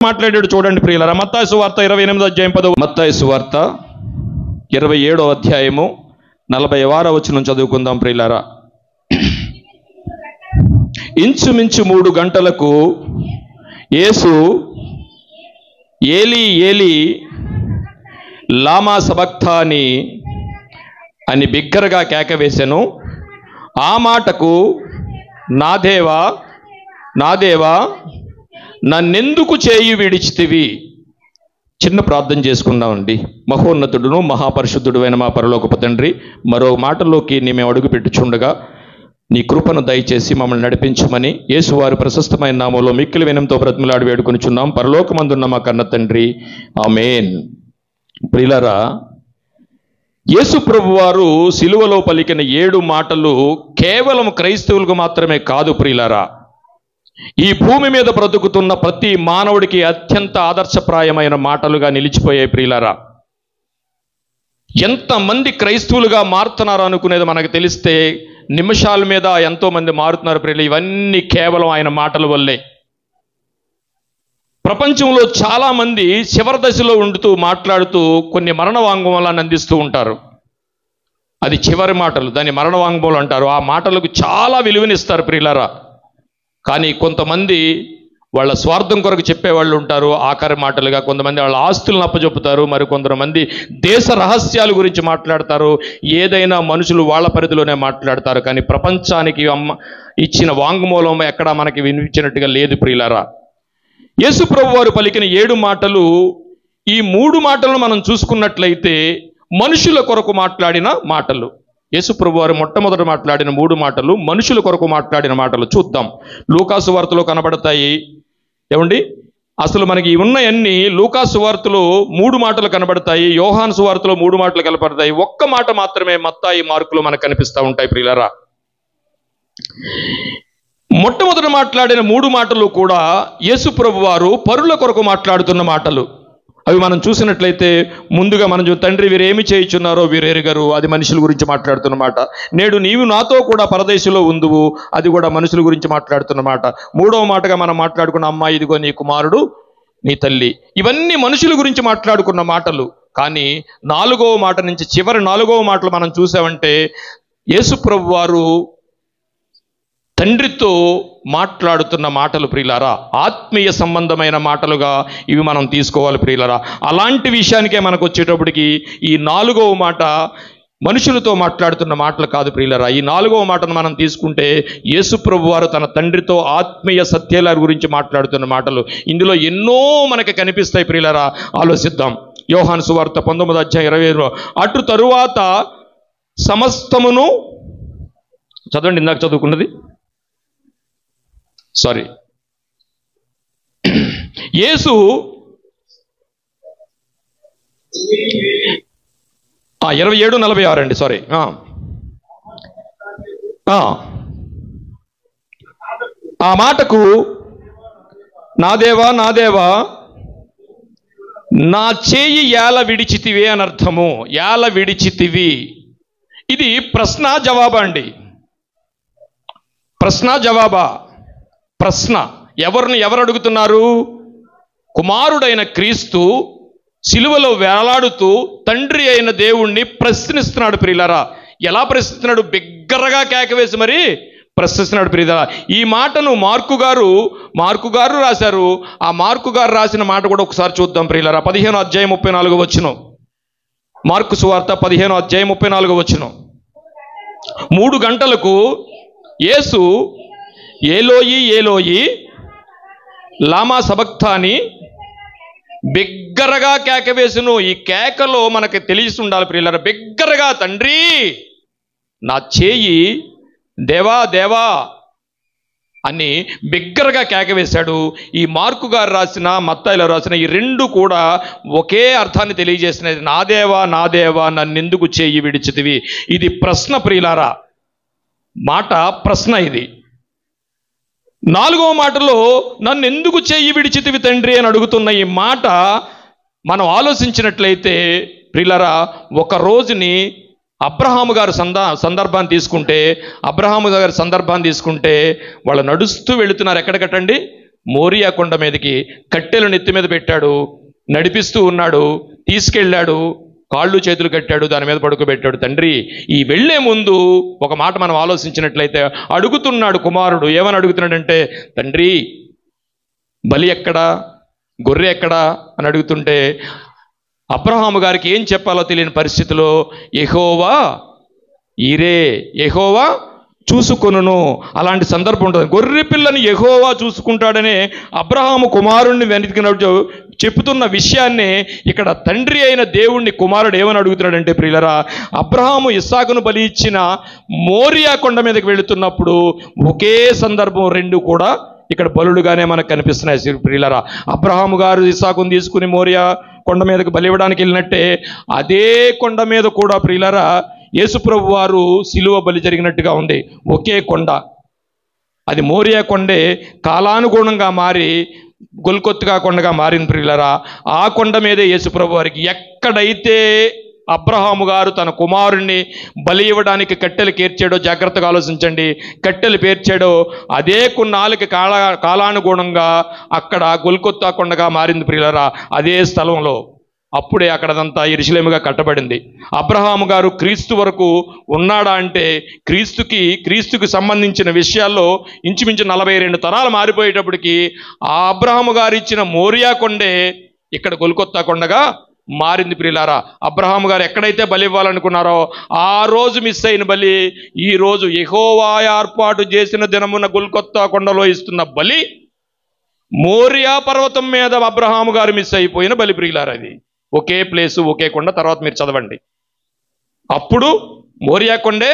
మాట్లాడాడు చూడండి ప్రియులారా. మత్తయి సువార్త 28వ అధ్యాయం 10. మత్తయి సువార్త 27వ అధ్యాయము 40వ వచనం చదువుకుందాం ప్రియులారా. ఇంచుమించు 3 గంటలకు యేసు ఏలీ ఏలీ లామా సబక్తాని అని బిగ్గరగా కేక వేసెను. ఆ మాటకు నా దేవా నా దేవా నన్నెందుకు చేయి విడిచితివి. చిన్న ప్రార్థన చేసుకుందామండి. మహోన్నతుడును మహాపరిశుద్ధుడు అయిన మా పరలోకపు తండ్రి, మరో మాటలోకి మేము అడుగు పెట్టుచుండగా నీ కృపను దయచేసి మమ్మల్ని నడిపించమని యేసువారి ప్రశస్తమైన నామంలో మిక్కిలి వినంతో బ్రతిమలాడి వేడుకొనిచున్నాం పరలోకమందున్న మా కన్న తండ్రి, ఆమేన్. ప్రియులారా, యేసు ప్రభు వారు సిలువలో పలికిన 7 మాటలు కేవలం క్రైస్తవులకు మాత్రమే కాదు ప్రియులారా, ఈ భూమి మీద బ్రతుకుతున్న ప్రతి మానవుడికి అత్యంత ఆదర్శప్రాయమైన మాటలుగా నిలిచిపోయాయి ప్రియులారా. ఎంతమంది క్రైస్తవులుగా మారుతున్నారు అనుకునేది మనకు తెలిస్తే నిమిషాల మీద ఎంతోమంది మారుతున్నారు ప్రియులు. ఇవన్నీ కేవలం ఆయన మాటల వల్లే. ప్రపంచంలో చాలామంది చివరి దశలో ఉండుతూ మాట్లాడుతూ కొన్ని మరణ వాంగ్మూలాన్ని అందిస్తూ ఉంటారు. అది చివరి మాటలు, దాన్ని మరణ వాంగ్మూలం అంటారు. ఆ మాటలకు చాలా విలువనిస్తారు ప్రియులారా. కానీ కొంతమంది వాళ్ళ స్వార్థం కొరకు చెప్పేవాళ్ళు ఉంటారు ఆఖరి మాటలుగా. కొంతమంది వాళ్ళ ఆస్తులను అప్పచెప్పుతారు, మరి కొంతమంది దేశ రహస్యాల గురించి మాట్లాడతారు. ఏదైనా మనుషులు వాళ్ళ పరిధిలోనే మాట్లాడతారు. కానీ ప్రపంచానికి ఇచ్చిన వాంగ్మూలం ఎక్కడా మనకి వినిపించినట్టుగా లేదు ప్రియులారా. యేసు ప్రభు వారు పలికిన 7 మాటలు, ఈ 3 మాటలను మనం చూసుకున్నట్లయితే మనుషుల కొరకు మాట్లాడిన మాటలు. యేసు ప్రభు వారు మొట్టమొదట మాట్లాడిన 3 మాటలు మనుషుల కొరకు మాట్లాడిన మాటలు. చూద్దాం. లూకాసు వార్తలో కనబడతాయి. ఏమండి, అసలు మనకి ఉన్నవన్నీ లూకాసు వార్తలో 3 మాటలు కనబడతాయి, యోహాను సువార్తలో 3 మాటలు కనబడతాయి. ఒక్క మాట మాత్రమే మత్తాయి మార్కులో మనకు కనిపిస్తూ ఉంటాయి ప్రియులారా. మొట్టమొదట మాట్లాడిన 3 మాటలు కూడా యేసు ప్రభు వారు పరుల కొరకు మాట్లాడుతున్న మాటలు. అవి మనం చూసినట్లయితే ముందుగా మనం తండ్రి వీరేమి చేయుచున్నారో వీరెరుగరు, అది మనుషుల గురించి మాట్లాడుతున్నమాట. నేడు నీవు నాతో కూడా పరదేశంలో ఉందువు, అది కూడా మనుషుల గురించి మాట్లాడుతున్నమాట. 3వ మాటగా మనం మాట్లాడుకున్న అమ్మాయి ఇదిగో నీ కుమారుడు నీ తల్లి, ఇవన్నీ మనుషుల గురించి మాట్లాడుకున్న మాటలు. కానీ 4వ మాట నుంచి చివరి 4వ మాటలు మనం చూసామంటే యేసు ప్రభు వారు తండ్రితో మాట్లాడుతున్న మాటలు ప్రియులారా. ఆత్మీయ సంబంధమైన మాటలుగా ఇవి మనం తీసుకోవాలి ప్రియులారా. అలాంటి విషయానికే మనకు వచ్చేటప్పటికి ఈ 4వ మాట మనుషులతో మాట్లాడుతున్న మాటలు కాదు ప్రియులారా. ఈ 4వ మాటను మనం తీసుకుంటే యేసు ప్రభు వారు తన తండ్రితో ఆత్మీయ సత్యాల గురించి మాట్లాడుతున్న మాటలు. ఇందులో ఎన్నో మనకి కనిపిస్తాయి ప్రియులారా. ఆలోచిద్దాం. యోహాను సువార్త 19వ అధ్యాయం 25. అటు తరువాత సమస్తమును చదవండి. ఇందాక చదువుకున్నది యేసు 27:46 అండి. ఆ మాటకు నా దేవా నా దేవా నా చేయి ఏల విడిచితివి అని అర్థము. ఏల విడిచితివి, ఇది ప్రశ్న జవాబా అండి. ప్రశ్న జవాబా? ప్రశ్న. ఎవరు అడుగుతున్నారు? కుమారుడైన క్రీస్తు సిలువలో వేలాడుతూ తండ్రి అయిన దేవుణ్ణి ప్రశ్నిస్తున్నాడు ప్రియులారా. ఎలా ప్రశ్నిస్తున్నాడు? బిగ్గరగా కేకవేసి మరి ప్రశ్నిస్తున్నాడు ప్రియులారా. ఈ మాటను మార్కు గారు రాశారు. ఆ మార్కు గారు రాసిన మాట కూడా ఒకసారి చూద్దాం ప్రియులారా. 15వ అధ్యాయం 34వ వచనం. మార్కు సువార్త 15వ అధ్యాయం 34వ వచనం. 3 గంటలకు యేసు ఏలోయి ఏలోయి లామా సబక్తాని బిగ్గరగా కేక వేసును. ఈ కేకలో మనకి తెలిసి ఉండాలి ప్రియులారా. బిగ్గరగా తండ్రి నా చేయి దేవా దేవా అని బిగ్గరగా కేక వేశాడు. ఈ మార్కు గారు రాసిన మత్తాయిలో రాసిన ఈ 2 కూడా ఒకే అర్థాన్ని తెలియజేసినది. నా దేవా నా దేవా నన్నెందుకు చేయి విడిచితివి. ఇది ప్రశ్న ప్రియులారా. మాట ప్రశ్న. ఇది 4వ మాటలో నన్ను ఎందుకు చేయి విడిచితివి తండ్రి అని అడుగుతున్న ఈ మాట మనం ఆలోచించినట్లయితే ప్రియులారా, ఒక రోజుని అబ్రహాము గారు సందర్భాన్ని తీసుకుంటే వాళ్ళు నడుస్తూ వెళుతున్నారు. ఎక్కడికటండి? మోరియా కొండ మీదకి కట్టెలు నెత్తి మీద పెట్టాడు, నడిపిస్తూ ఉన్నాడు, తీసుకెళ్ళాడు, కాళ్ళు చేతులు కట్టాడు, దాని మీద పడుకోబెట్టాడు. తండ్రి ఈ వెళ్లే ముందు ఒక మాట మనం ఆలోచించినట్లయితే అడుగుతున్నాడు కుమారుడు. ఏమని అడుగుతున్నాడంటే, తండ్రి బలి ఎక్కడా, గొర్రె ఎక్కడా అని అడుగుతుంటే అబ్రహాము గారికి ఏం చెప్పాలో తెలియని పరిస్థితిలో యెహోవా ఈరే, యెహోవా చూసుకొనును, అలాంటి సందర్భం ఉంటుంది. గొర్రె పిల్లని యెహోవా చూసుకుంటాడనే అబ్రహాము కుమారుణ్ణి వెనక్కినట్టు చెప్తున్న విషయాన్ని ఇక్కడ తండ్రి అయిన దేవుణ్ణి కుమారుడు ఏమని అడుగుతున్నాడంటే, ప్రియులరా, అబ్రహాము ఇస్సాకును బలి ఇచ్చిన మోరియా కొండ మీదకి వెళుతున్నప్పుడు ఒకే సందర్భం రెండు కూడా ఇక్కడ బలుడుగానే మనకు కనిపిస్తున్నాయి. ప్రియులరా, అబ్రహాము గారు ఇస్సాకును తీసుకుని మోరియా కొండ మీదకి బలి ఇవ్వడానికి వెళ్ళినట్టే అదే కొండ మీద కూడా ప్రియులరా యేసుప్రభు వారు శిలువ బలి జరిగినట్టుగా ఉంది. ఒకే కొండ, అది మోరియా కొండే కాలానుగుణంగా మారి గొల్కొత్తుగా కొండగా మారింది. ప్రియులరా, ఆ కొండ మీదే యేసుప్రభు వారికి ఎక్కడైతే అబ్రహాము గారు తన కుమారుణ్ణి బలి ఇవ్వడానికి కట్టెలు పేర్చాడో, జాగ్రత్తగా ఆలోచించండి, కట్టెలు పేర్చాడో అదే కొన్నాళ్ళకి కాలానుగుణంగా అక్కడ గొల్కొత్తా కొండగా మారింది. ప్రియులరా, అదే స్థలంలో అప్పుడే అక్కడదంతా యెరూషలేముగా కట్టబడింది. అబ్రహాము గారు క్రీస్తు వరకు ఉన్నాడా అంటే క్రీస్తుకి సంబంధించిన విషయాల్లో ఇంచుమించు 42 తరాలు మారిపోయేటప్పటికి ఆ అబ్రహాము గారు ఇచ్చిన మోరియా కొండే ఇక్కడ గొల్కొత్తా కొండగా మారింది. ప్రియులారా, అబ్రహాము గారు ఎక్కడైతే బలి ఇవ్వాలనుకున్నారో ఆ రోజు మిస్ అయిన బలి ఈ రోజు యెహోవా ఏర్పాటు చేసిన దినమున గొల్కొత్తా కొండలో ఇస్తున్న బలి మోరియా పర్వతం మీద అబ్రహాము గారు మిస్ అయిపోయిన బలి. ప్రియులారా, అది ఒకే ప్లేసు, ఒకే కొండ. తర్వాత మీరు చదవండి. అప్పుడు మోరియా కొండే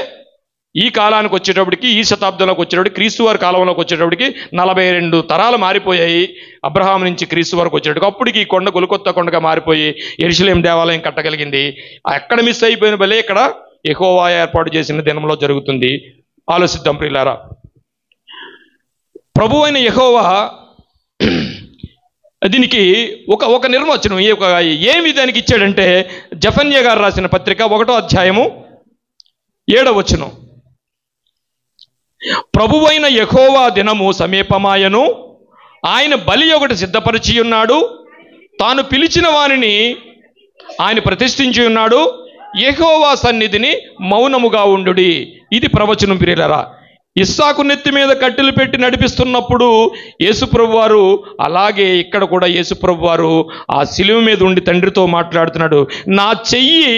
ఈ కాలానికి వచ్చేటప్పటికి, ఈ శతాబ్దంలోకి వచ్చేటప్పటికి, క్రీస్తు వారి కాలంలోకి వచ్చేటప్పటికి 42 తరాలు మారిపోయాయి. అబ్రహాం నుంచి క్రీస్తు వరకు వచ్చేటప్పటికి అప్పటికి ఈ కొండ గొల్కొత్తా కొండగా మారిపోయి యెరూషలేం దేవాలయం కట్టగలిగింది. ఎక్కడ మిస్ అయిపోయిన బలే ఇక్కడ యెహోవా ఏర్పాటు చేసిన దినంలో జరుగుతుంది. ఆలోచిద్దాం ప్రియులారా. ప్రభు అయిన యెహోవా దీనికి ఒక నిర్వచనం ఏమి దానికి ఇచ్చాడంటే, జెఫన్యా గారు రాసిన పత్రిక 1వ అధ్యాయము 7వ వచనం, ప్రభువైన యెహోవా దినము సమీపమాయను, ఆయన బలి ఒకటి సిద్ధపరిచి ఉన్నాడు, తాను పిలిచిన వారిని ఆయన ప్రతిష్ఠించి ఉన్నాడు, యెహోవా సన్నిధిని మౌనముగా ఉండుడి. ఇది ప్రవచనం. ప్రియులారా, ఇస్సాకు నెత్తి మీద కట్టెలు పెట్టి నడిపిస్తున్నప్పుడు యేసుప్రభు వారు, అలాగే ఇక్కడ కూడా యేసుప్రభు వారు ఆ శిలువ మీద ఉండి తండ్రితో మాట్లాడుతున్నాడు. నా చెయ్యి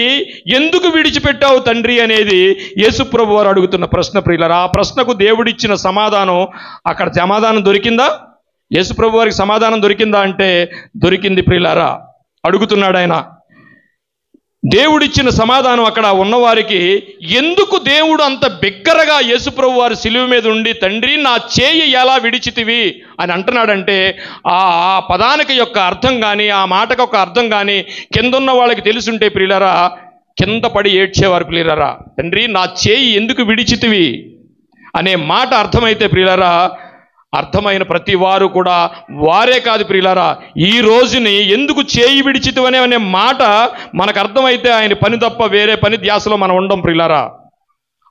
ఎందుకు విడిచిపెట్టావు తండ్రి అనేది యేసుప్రభు వారు అడుగుతున్న ప్రశ్న. ప్రియులారా, ఆ ప్రశ్నకు దేవుడిచ్చిన సమాధానం, అక్కడ సమాధానం దొరికిందా? యేసుప్రభు వారికి సమాధానం దొరికిందా అంటే దొరికింది. ప్రియులారా, అడుగుతున్నాడు ఆయన. దేవుడిచ్చిన సమాధానం అక్కడ ఉన్నవారికి, ఎందుకు దేవుడు అంత బిగ్గరగా యేసుప్రభు వారి శిలువ మీద ఉండి తండ్రి నా చేయి ఎలా విడిచితివి అని అంటున్నాడంటే ఆ పదానికి యొక్క అర్థం కానీ ఆ మాటకు ఒక అర్థం కానీ కిందున్న వాళ్ళకి తెలుసుంటే ప్రియులారా కింద పడి ఏడ్చేవారు. ప్రియులారా, తండ్రి నా చేయి ఎందుకు విడిచితివి అనే మాట అర్థమైతే ప్రియులారా, అర్థమైన ప్రతి వారు కూడా వారే కాదు ప్రియులారా, ఈ రోజుని ఎందుకు చేయి విడిచితివనే అనే మాట మనకు అర్థమైతే ఆయన పని తప్ప వేరే పని ధ్యాసలో మనం ఉండం. ప్రియులారా,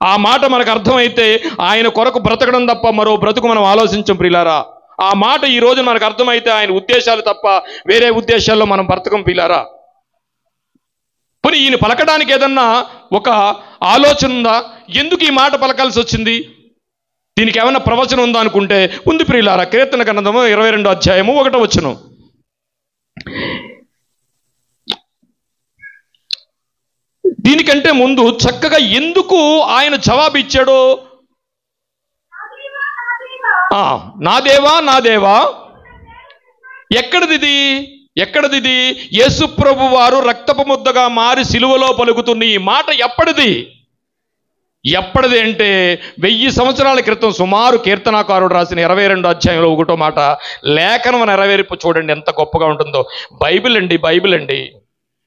ఆ మాట మనకు అర్థమైతే ఆయన కొరకు బ్రతకడం తప్ప మరో బ్రతుకు మనం ఆలోచించం. ప్రియులారా, ఆ మాట ఈ రోజు మనకు అర్థమైతే ఆయన ఉద్దేశాలు తప్ప వేరే ఉద్దేశాల్లో మనం బ్రతకం. ప్రియులారా, పోనీ ఈయన పలకడానికి ఏదన్నా ఒక ఆలోచన ఉందా? ఎందుకు ఈ మాట పలకాల్సి వచ్చింది? దీనికి ఏమన్నా ప్రవచనం ఉందా అనుకుంటే ఉంది. ప్రియులారా, కీర్తన గ్రంథము 22వ అధ్యాయము 1వ వచనం, దీనికంటే ముందు చక్కగా ఎందుకు ఆయన జవాబు ఇచ్చాడో, నా దేవా నా దేవా. ఎక్కడిది? యేసుప్రభు వారు రక్తపు ముద్దగా మారి సిలువలో పలుకుతున్న ఈ మాట ఎప్పటిది అంటే 1000 సంవత్సరాల క్రితం సుమారు కీర్తనాకారుడు రాసిన 22వ అధ్యాయంలో 1వ మాట. లేఖనం నెరవేర్పు చూడండి ఎంత గొప్పగా ఉంటుందో. బైబిల్ అండి.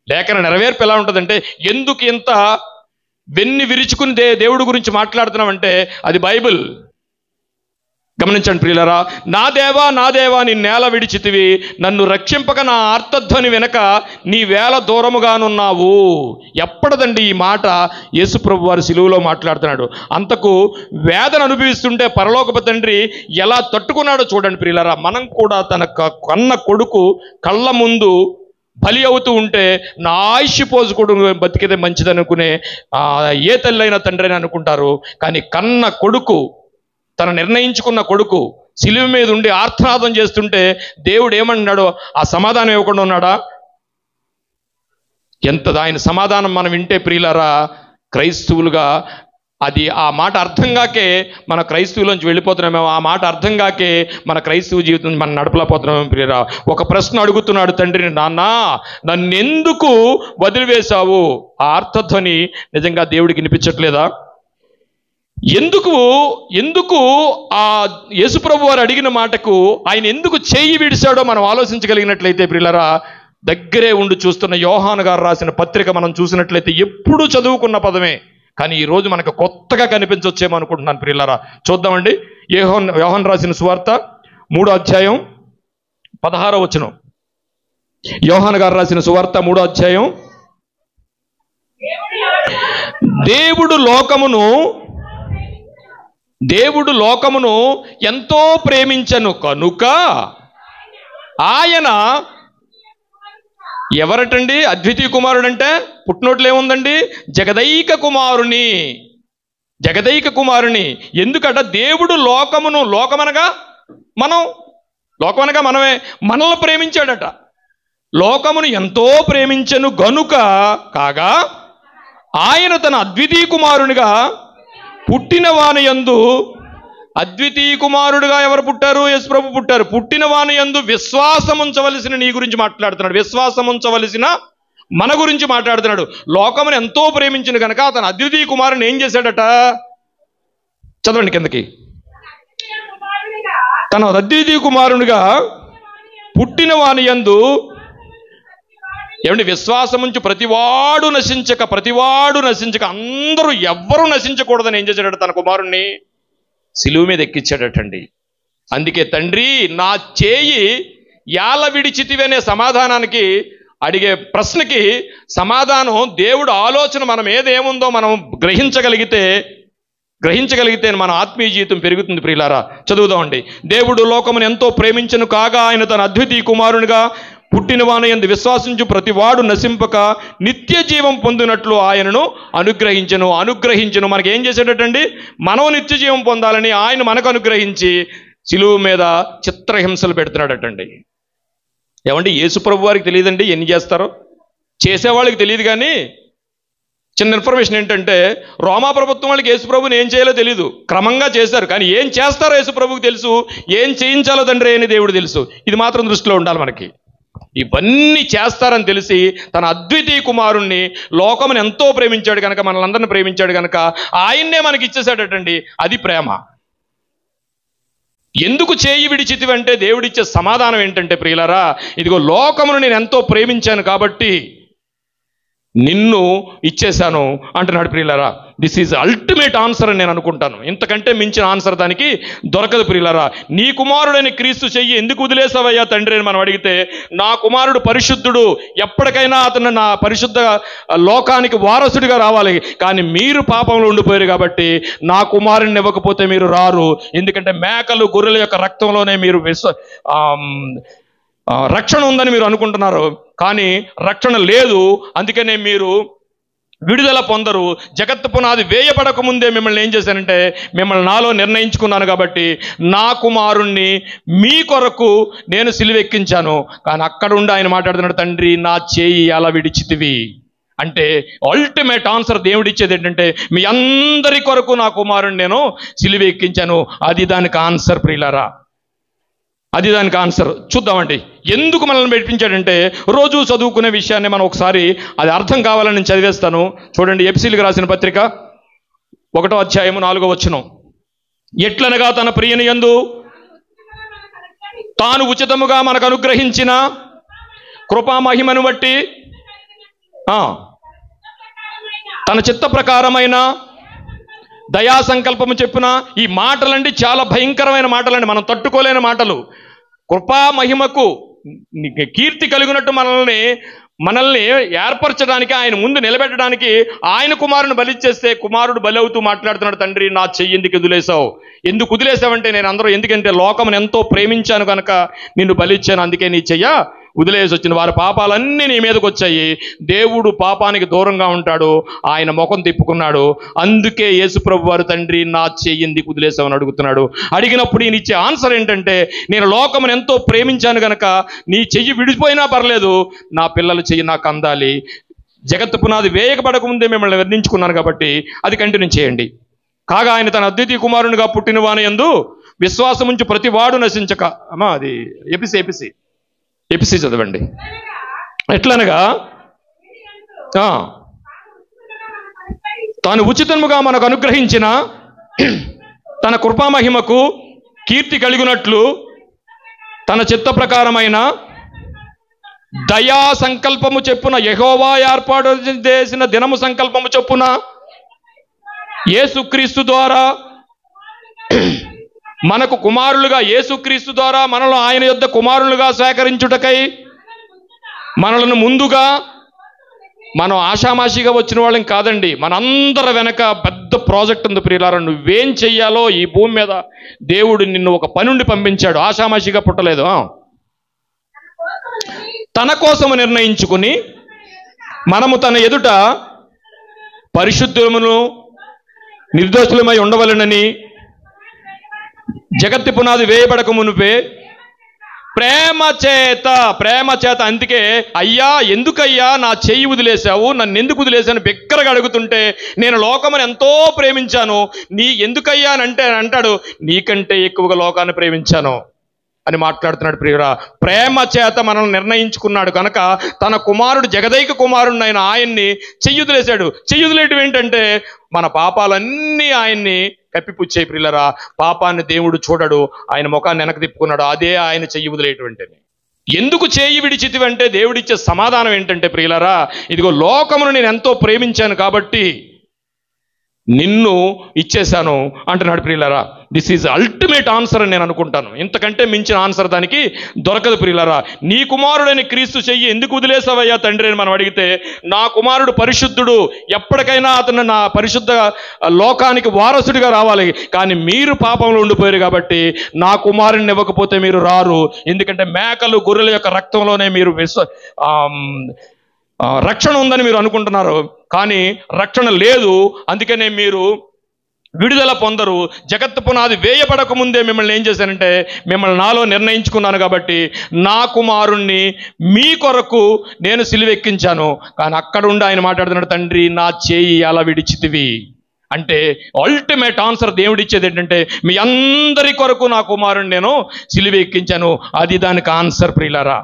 లేఖన నెరవేర్పు ఎలా ఉంటుందంటే, ఎందుకు ఇంత వెన్ని విరుచుకుని దేవుడి గురించి మాట్లాడుతున్నామంటే అది బైబిల్. గమనించండి ప్రియులారా, నా దేవా నీ నేల విడిచితివి, నన్ను రక్షింపక నా ఆర్తధ్వని వెనక నీ వేళ దూరముగానున్నావు. ఎప్పటిదండి ఈ మాట? యేసుప్రభు వారు సిలువలో మాట్లాడుతున్నాడు. అంతకు వేదన అనుభవిస్తుంటే పరలోకపు తండ్రి ఎలా తట్టుకున్నాడో చూడండి ప్రియులారా. మనం కూడా తన కన్న కొడుకు కళ్ళ ముందు బలి అవుతూ ఉంటే నా ఆయుష్ పోజుకోడు బతికితే మంచిది అనుకునే ఏ తల్లి అయినా తండ్రి అని అనుకుంటారు. కానీ కన్న కొడుకు, తన నిర్ణయించుకున్న కొడుకు సిలువ మీద ఉండి ఆర్తనాదం చేస్తుంటే దేవుడు ఏమన్నాడో ఆ సమాధానం ఇవ్వకుండా ఉన్నాడా? ఆయన సమాధానం మనం వింటే ప్రియులారా, క్రైస్తవులుగా అది ఆ మాట అర్థం కాకే మన క్రైస్తవులోంచి వెళ్ళిపోతున్నామేమో, ఆ మాట అర్థం కాకే మన క్రైస్తవ జీవితం మనం నడపలేకపోతున్నామేమో ప్రియురా. ఒక ప్రశ్న అడుగుతున్నాడు తండ్రిని, నాన్న నన్నెందుకు వదిలివేశావు? ఆ ఆర్తధ్వని నిజంగా దేవుడికి వినిపించట్లేదా? ఎందుకు ఆ యేసుప్రభు వారు అడిగిన మాటకు ఆయన ఎందుకు చేయి విడిచాడో మనం ఆలోచించగలిగినట్లయితే ప్రియులారా, దగ్గరే ఉండి చూస్తున్న యోహాను గారు రాసిన పత్రిక మనం చూసినట్లయితే ఎప్పుడు చదువుకున్న పదమే, కానీ ఈరోజు మనకు కొత్తగా కనిపించొచ్చేమో అనుకుంటున్నాను ప్రియులారా. చూద్దామండి. యోహాను రాసిన సువార్త 3వ అధ్యాయం 16వ వచనం. యోహాను గారు రాసిన సువార్త 3వ అధ్యాయం. దేవుడు లోకమును ఎంతో ప్రేమించను కనుక ఆయన ఎవరటండి? అద్వితీయ కుమారుడు అంటే పుట్టినోట్లు ఏముందండి? జగదైక కుమారుని. ఎందుకట? దేవుడు లోకమనగా మనమే, మనల్ని ప్రేమించాడట. లోకమును ఎంతో ప్రేమించను గనుక కాగా ఆయన తన అద్వితీయ కుమారునిగా పుట్టిన వాని యందు, అద్వితీయ కుమారుడుగా ఎవరు పుట్టారు? యేసుప్రభు పుట్టారు. పుట్టిన వాని యందు విశ్వాసం ఉంచవలసిన నీ గురించి మాట్లాడుతున్నాడు. విశ్వాసం ఉంచవలసిన మన గురించి మాట్లాడుతున్నాడు. లోకమును ఎంతో ప్రేమించిన కనుక అతను అద్వితీయ కుమారుని ఏం చేశాడట? చదవండి కిందకి. తన అద్వితీయ కుమారునిగా పుట్టిన వాని యందు ఏమండి విశ్వాసం ఉంచి ప్రతివాడు నశించక అందరూ ఎవ్వరూ నశించకూడదని ఏం చేశాడట? తన కుమారుణ్ణి సిలువ మీద ఎక్కించాడటండి. అందుకే తండ్రి నా చేయి యాల విడిచితివి అనే సమాధానానికి, అడిగే ప్రశ్నకి సమాధానం దేవుడు ఆలోచన మనం ఏదేముందో మనం గ్రహించగలిగితే మన ఆత్మీయ జీవితం పెరుగుతుంది ప్రియులారా. చదువుదామండి. దేవుడు లోకమును ఎంతో ప్రేమించను కాగా ఆయన తన అద్వితీయ కుమారునిగా పుట్టిన వాని యందు విశ్వాసించు ప్రతివాడు నశింపక నిత్య జీవం పొందినట్లు ఆయనను అనుగ్రహించను. మనకి ఏం చేసేటండి? మనం నిత్య జీవం పొందాలని ఆయన మనకు అనుగ్రహించి సిలువ మీద చిత్రహింసలు పెడుతున్నాడటండి. ఏమండి యేసుప్రభు వారికి తెలియదండి ఎన్ని చేస్తారో? చేసేవాళ్ళకి తెలియదు. కానీ చిన్న ఇన్ఫర్మేషన్ ఏంటంటే, రోమా ప్రభుత్వం వాళ్ళకి యేసుప్రభుని ఏం చేయాలో తెలియదు, క్రమంగా చేశారు. కానీ ఏం చేస్తారో యేసుప్రభుకి తెలుసు, ఏం చేయించాలో తండ్రి అని దేవుడు తెలుసు. ఇది మాత్రం దృష్టిలో ఉండాలి మనకి. ఇవన్నీ చేస్తారని తెలిసి తన అద్వితీయ కుమారుణ్ణి లోకమును ఎంతో ప్రేమించాడు కనుక, మనల్ని ప్రేమించాడు కనుక ఆయన్నే మనకి ఇచ్చేసాడటండి. అది ప్రేమ. ఎందుకు చేయి విడిచితివి అంటే దేవుడిచ్చే సమాధానం ఏంటంటే ప్రియులారా, ఇదిగో లోకమును నేను ఎంతో ప్రేమించాను కాబట్టి నిన్ను ఇచ్చేశాను అంటున్నాడు ప్రియులారా. దిస్ ఈజ్ అల్టిమేట్ ఆన్సర్ అని నేను అనుకుంటాను. ఇంతకంటే మించిన ఆన్సర్ దానికి దొరకదు ప్రియులారా. నీ కుమారుడైన క్రీస్తు చెయ్యి ఎందుకు వదిలేసావయ్యా తండ్రి అని మనం అడిగితే, నా కుమారుడు పరిశుద్ధుడు, ఎప్పటికైనా అతను నా పరిశుద్ధ లోకానికి వారసుడిగా రావాలి, కానీ మీరు పాపంలో ఉండిపోయారు కాబట్టి నా కుమారుడిని ఇవ్వకపోతే మీరు రారు. ఎందుకంటే మేకలు గొర్రెల యొక్క రక్తంలోనే మీరు రక్షణ ఉందని మీరు అనుకుంటున్నారు, కానీ రక్షణ లేదు. అందుకనే మీరు విడుదల పొందరు. జగత్తు పునాది వేయబడక ముందే మిమ్మల్ని ఏం చేశానంటే, మిమ్మల్ని నాలో నిర్ణయించుకున్నాను కాబట్టి నా కుమారుణ్ణి మీ కొరకు నేను సిలువెక్కించాను. కానీ అక్కడ ఉండి ఆయన మాట్లాడుతున్నాడు, తండ్రి నా చేయి అలా విడిచితివి అంటే అల్టిమేట్ ఆన్సర్ దేవుడిచ్చేది ఏంటంటే, మీ అందరి కొరకు నా కుమారుణ్ణి నేను సిలువెక్కించాను. అది దానికి ఆన్సర్ ప్రియులారా. అది దానికి ఆన్సర్. చూద్దామండి ఎందుకు మనల్ని మెప్పించాడంటే, రోజు చదువుకునే విషయాన్ని మనం ఒకసారి అది అర్థం కావాలని నేను చదివేస్తాను. చూడండి, ఎఫెసీయులకు రాసిన పత్రిక 1వ అధ్యాయం 4వ వచనం. ఎట్లనగా తన ప్రియని యందు తాను ఉచితముగా మనకు అనుగ్రహించిన కృపా మహిమను బట్టి తన చిత్త ప్రకారమైన దయా సంకల్పము చెప్పున. ఈ మాటలండి చాలా భయంకరమైన మాటలండి, మనం తట్టుకోలేని మాటలు. కృపా మహిమకు కీర్తి కలిగినట్టు మనల్ని ఏర్పరచడానికి, ఆయన ముందు నిలబెట్టడానికి ఆయన కుమారుని బలిచ్చేస్తే కుమారుడు బలి అవుతూ మాట్లాడుతున్నాడు, తండ్రి నా చెయ్యి ఎందుకు వదిలేసావు? ఎందుకు వదిలేసావంటే, నేను ఎందుకంటే లోకమును ఎంతో ప్రేమించాను కనుక నిన్ను బలిచ్చాను, అందుకే నీ చెయ్య వదిలేసి వచ్చిన. వారి పాపాలన్నీ నీ మీదకి వచ్చాయి. దేవుడు పాపానికి దూరంగా ఉంటాడు, ఆయన ముఖం తిప్పుకున్నాడు. అందుకే యేసుప్రభు వారు తండ్రి నా చెయ్యి ఎందుకు వదిలేసావని అడుగుతున్నాడు. అడిగినప్పుడు ఈయన ఇచ్చే ఆన్సర్ ఏంటంటే, నేను లోకమును ఎంతో ప్రేమించాను కనుక నీ చెయ్యి విడిపోయినా పర్లేదు, నా పిల్లల చెయ్యి నాకు అందాలి. జగత్తు పునాది వేయకపడక ముందే మిమ్మల్ని వర్ణించుకున్నాను కాబట్టి అది కంటిన్యూ చేయండి. కాగా ఆయన తన అద్వితీయ కుమారునిగా పుట్టిన వాని యందు విశ్వాసముంచు ప్రతి వాడు నశించక. అమ్మా అది ఎపిసి చదవండి. ఎట్లనగా తాను ఉచితముగా మనకు అనుగ్రహించిన తన కృపామహిమకు కీర్తి కలిగినట్లు తన చిత్త ప్రకారమైన దయా సంకల్పము చెప్పున, యెహోవా ఏర్పాటు చేసిన దినము సంకల్పము చెప్పున యేసుక్రీస్తు ద్వారా మనకు కుమారులుగా, యేసుక్రీస్తు ద్వారా మనలో ఆయన యొద్ద కుమారులుగా సేకరించుటకై మనలను ముందుగా, మనం ఆషామాషిగా వచ్చిన వాళ్ళం కాదండి, మనందరి వెనక పెద్ద ప్రాజెక్ట్ ఉంది ప్రియులారా. నువ్వేం చెయ్యాలో ఈ భూమి మీద దేవుడు నిన్ను ఒక పనుండి పంపించాడు, ఆషామాషిగా పుట్టలేదు. తన కోసము నిర్ణయించుకుని మనము తన ఎదుట పరిశుద్ధులమును నిర్దోషులమై ఉండవలెనని జగత్తు పునాది వేయబడక మునుపే ప్రేమ చేత అందుకే అయ్యా ఎందుకయ్యా నా చెయ్యి వదిలేశావు, నన్ను ఎందుకు వదిలేశాను బిగ్గరగా అడుగుతుంటే, నేను లోకమును ఎంతో ప్రేమించాను, నీ ఎందుకయ్యా అని అంటాడు, నీకంటే ఎక్కువగా లోకాన్ని ప్రేమించాను అని మాట్లాడుతున్నాడు. ప్రియురా, ప్రేమ చేత మనల్ని నిర్ణయించుకున్నాడు కనుక తన కుమారుడు, జగదైక కుమారుడు అయిన ఆయన్ని చెయ్యుదిలేశాడు. చెయ్యుదిలేయటం ఏంటంటే మన పాపాలన్నీ ఆయన్ని కప్పిపుచ్చాయి. ప్రియులరా, పాపాన్ని దేవుడు చూడడు, ఆయన ముఖాన్ని వెనక తిప్పుకున్నాడు. అదే ఆయన చెయ్యి వదిలేయటం. ఎందుకు చేయి విడిచితివంటే దేవుడిచ్చే సమాధానం ఏంటంటే, ప్రియులరా, ఇదిగో లోకమును నేను ఎంతో ప్రేమించాను కాబట్టి నిన్ను ఇచ్చేశాను అంటున్నాడు. ప్రియులరా, దిస్ ఈజ్ అల్టిమేట్ ఆన్సర్ అని నేను అనుకుంటాను. ఇంతకంటే మించిన ఆన్సర్ దానికి దొరకదు. ప్రియులరా, నీ కుమారుడైన క్రీస్తు చెయ్యి ఎందుకు వదిలేసావయ్యా తండ్రి అని మనం అడిగితే, నా కుమారుడు పరిశుద్ధుడు, ఎప్పటికైనా అతను నా పరిశుద్ధ లోకానికి వారసుడిగా రావాలి, కానీ మీరు పాపంలో ఉండిపోయారు కాబట్టి నా కుమారుని ఇవ్వకపోతే మీరు రారు. ఎందుకంటే మేకలు గొర్రెల యొక్క రక్తంలోనే మీరు రక్షణ ఉందని మీరు అనుకుంటున్నారు, కానీ రక్షణ లేదు. అందుకనే మీరు విడుదల పొందరు. జగత్తు పునాది వేయబడక ముందే మిమ్మల్ని ఏం చేశానంటే, మిమ్మల్ని నాలో నిర్ణయించుకున్నాను కాబట్టి నా కుమారుణ్ణి మీ కొరకు నేను సిలువెక్కించాను. కానీ అక్కడుండి ఆయన మాట్లాడుతున్నాడు, తండ్రి నా చేయి ఎలా విడిచితివి అంటే అల్టిమేట్ ఆన్సర్ దేవుడిచ్చేది ఏంటంటే, మీ అందరి కొరకు నా కుమారుణ్ణి నేను సిలువెక్కించాను. అది దానికి ఆన్సర్ ప్రియులారా.